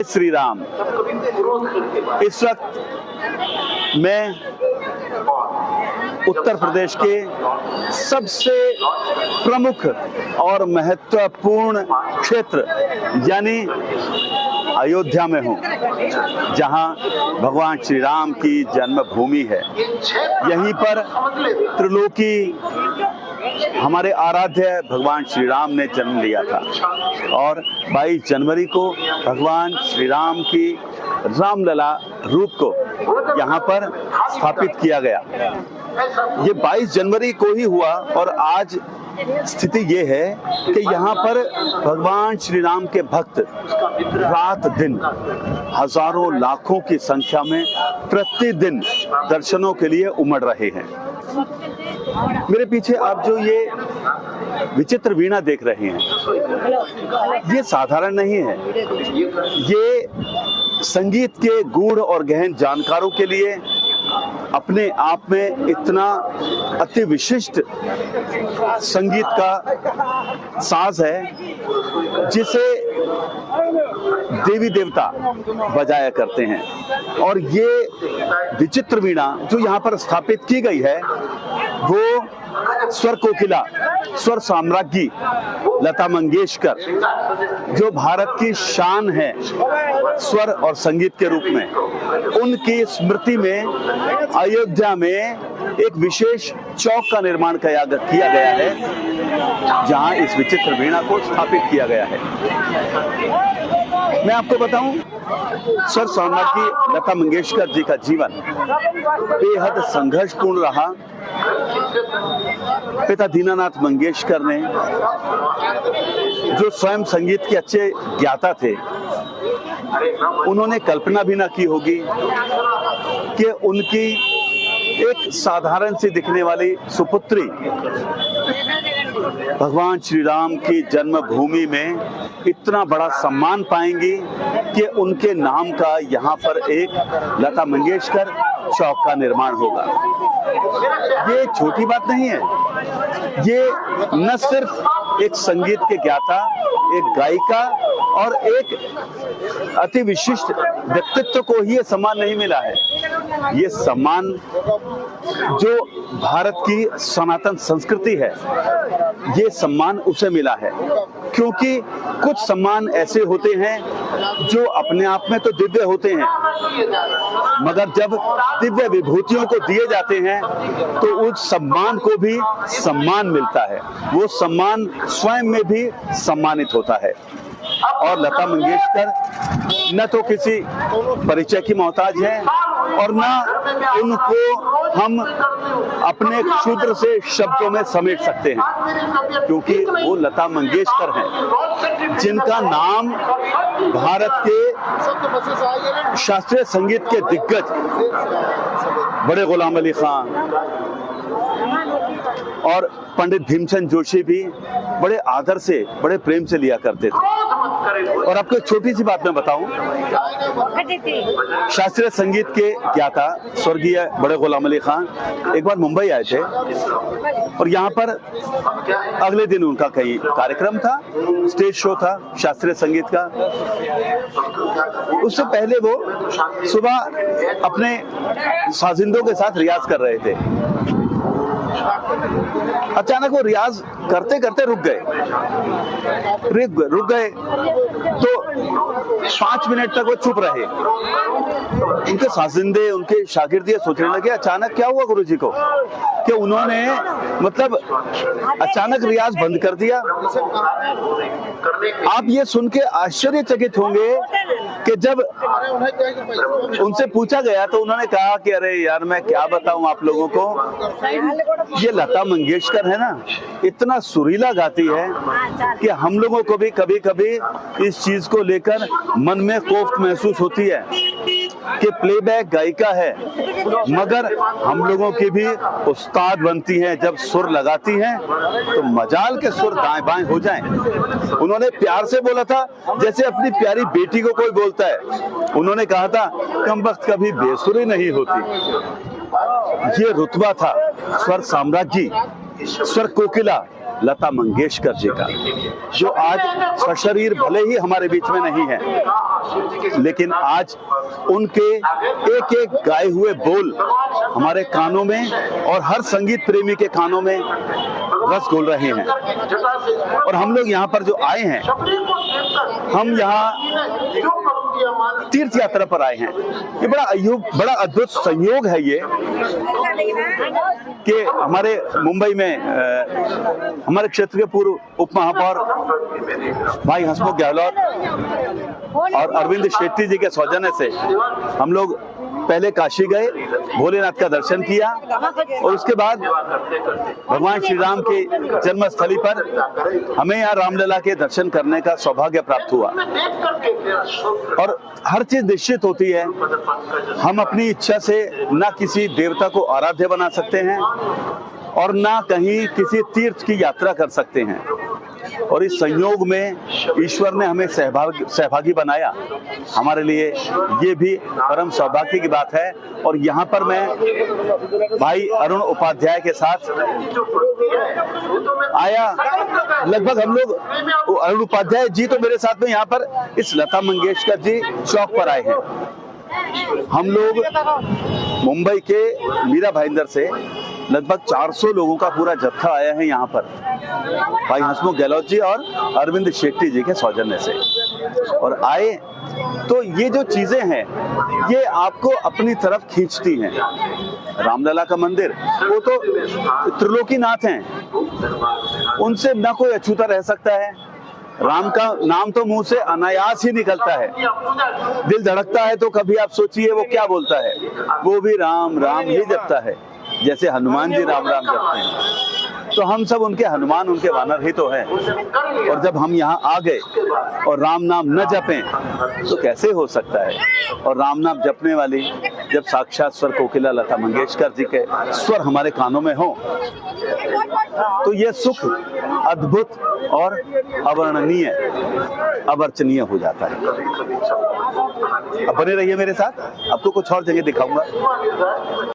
श्री राम। इस वक्त मैं उत्तर प्रदेश के सबसे प्रमुख और महत्वपूर्ण क्षेत्र यानी अयोध्या में हूँ, जहाँ भगवान श्री राम की जन्मभूमि है। यहीं पर त्रिलोकी हमारे आराध्य भगवान श्री राम ने जन्म लिया था और 22 जनवरी को भगवान श्री राम की रामलला रूप को यहाँ पर स्थापित किया गया। ये 22 जनवरी को ही हुआ और आज स्थिति ये है कि यहाँ पर भगवान श्री राम के भक्त रात दिन हजारों लाखों की संख्या में प्रतिदिन दर्शनों के लिए उमड़ रहे हैं। मेरे पीछे आप जो ये विचित्र वीणा देख रहे हैं, ये साधारण नहीं है। ये संगीत के गूढ़ और गहन जानकारों के लिए अपने आप में इतना अति विशिष्ट संगीत का साज है जिसे देवी देवता बजाया करते हैं। और ये विचित्र वीणा जो यहाँ पर स्थापित की गई है वो स्वर कोकिला, स्वर साम्राज्ञी लता मंगेशकर, जो भारत की शान है स्वर और संगीत के रूप में, उनकी स्मृति में अयोध्या में एक विशेष चौक का निर्माण किया गया है, जहां इस विचित्र वीणा को स्थापित किया गया है। मैं आपको बताऊं, स्वर साम्राज्ञी लता मंगेशकर जी का जीवन बेहद संघर्षपूर्ण रहा। पिता दीनानाथ मंगेशकर ने, जो स्वयं संगीत के अच्छे ज्ञाता थे, उन्होंने कल्पना भी ना की होगी कि उनकी एक साधारण सी दिखने वाली सुपुत्री भगवान श्री राम की जन्मभूमि में इतना बड़ा सम्मान पाएंगी कि उनके नाम का यहाँ पर एक लता मंगेशकर चौक का निर्माण होगा। ये छोटी बात नहीं है। ये न सिर्फ एक संगीत के ज्ञाता, एक गायिका और एक अति विशिष्ट व्यक्तित्व को ही ये सम्मान नहीं मिला है। ये सम्मान जो भारत की सनातन संस्कृति है, ये सम्मान उसे मिला है। क्योंकि कुछ सम्मान ऐसे होते हैं जो अपने आप में तो दिव्य होते हैं, मगर जब दिव्य विभूतियों को दिए जाते हैं तो उस सम्मान को भी सम्मान मिलता है। वो सम्मान स्वयं में भी सम्मानित होता है। और लता मंगेशकर न तो किसी परिचय की मोहताज है और न उनको हम अपने क्षुद्र से शब्दों में समेट सकते हैं, क्योंकि वो लता मंगेशकर हैं, जिनका नाम भारत के शास्त्रीय संगीत के दिग्गज बड़े गुलाम अली खान और पंडित भीमसेन जोशी भी बड़े आदर से, बड़े प्रेम से लिया करते थे। और आपको एक छोटी सी बात मैं बताऊं, शास्त्रीय संगीत के ज्ञाता स्वर्गीय बड़े गुलाम अली खान एक बार मुंबई आए थे और यहाँ पर अगले दिन उनका कई कार्यक्रम था, स्टेज शो था शास्त्रीय संगीत का। उससे पहले वो सुबह अपने साजिंदों के साथ रियाज कर रहे थे। अचानक वो रियाज करते करते रुक गए तो 5 मिनट तक वो चुप रहे। उनके साजिंदे, उनके शागिर्द ये सोचने लगे अचानक क्या हुआ गुरुजी को, कि उन्होंने मतलब अचानक रियाज बंद कर दिया। आप ये सुन के आश्चर्यचकित होंगे कि जब उनसे पूछा गया तो उन्होंने कहा कि अरे यार, मैं क्या बताऊं आप लोगों को, ये लता मंगेशकर है ना, इतना सुरीला गाती है कि हम लोगों को भी कभी कभी इस चीज को लेकर मन में कोफ्त महसूस होती है कि प्लेबैक गायिका है, मगर हम लोगों की भी उस्ताद बनती हैं। जब सुर लगाती हैं तो मजाल के सुर दाएं बाएं हो जाएं। उन्होंने प्यार से बोला था जैसे अपनी प्यारी बेटी को कोई बोलता है। उन्होंने कहा था कमबख्त कभी बेसुरी नहीं होती। ये रुतबा था स्वर साम्राज्ञी, स्वर कोकिला, लता मंगेशकर जी का, जो आज सशरीर भले ही हमारे बीच में नहीं है, लेकिन आज उनके एक एक गाए हुए बोल हमारे कानों में और हर संगीत प्रेमी के कानों में रस घोल रहे हैं। और हम लोग यहाँ पर जो आए हैं, हम यहाँ तीर्थ यात्रा पर आए हैं। ये बड़ा अद्भुत संयोग है ये कि हमारे मुंबई में हमारे क्षेत्र के पूर्व उप महापौर भाई हंसमुख गहलोत और अरविंद शेट्टी जी के सौजन्य से हम लोग पहले काशी गए, भोलेनाथ का दर्शन किया और उसके बाद भगवान श्री राम की जन्मस्थली पर हमें यहाँ रामलला के दर्शन करने का सौभाग्य प्राप्त हुआ। और हर चीज निश्चित होती है, हम अपनी इच्छा से ना किसी देवता को आराध्य बना सकते हैं और ना कहीं किसी तीर्थ की यात्रा कर सकते हैं। और इस संयोग में ईश्वर ने हमें सहभागी बनाया। हमारे लिए ये भी परम सौभाग्य की बात है। और यहाँ पर मैं भाई अरुण उपाध्याय के साथ आया। लगभग हम लोग, अरुण उपाध्याय जी तो मेरे साथ में यहाँ पर इस लता मंगेशकर जी चौक पर आए हैं। हम लोग मुंबई के मीरा भाईंदर से लगभग 400 लोगों का पूरा जत्था आया है यहाँ पर, भाई हंसमुख गहलोत जी और अरविंद शेट्टी जी के सौजन्य से। और आए तो ये जो चीजें हैं ये आपको अपनी तरफ खींचती हैं। रामलला का मंदिर, वो तो त्रिलोकीनाथ हैं, उनसे ना कोई अछूता रह सकता है। राम का नाम तो मुंह से अनायास ही निकलता है। दिल धड़कता है तो कभी आप सोचिए वो क्या बोलता है, वो भी राम राम ही जपता है, जैसे हनुमान जी राम राम जपते हैं। तो हम सब उनके हनुमान, उनके वानर ही तो हैं। और जब हम यहाँ आ गए और राम नाम न जपें तो कैसे हो सकता है। और राम नाम जपने वाली जब साक्षात स्वर कोकिला लता मंगेशकर जी के स्वर हमारे कानों में हो तो ये सुख अद्भुत और अवर्णनीय, अवर्चनीय हो जाता है। अब बने रहिए मेरे साथ, अब तो कुछ और जगह दिखाऊंगा।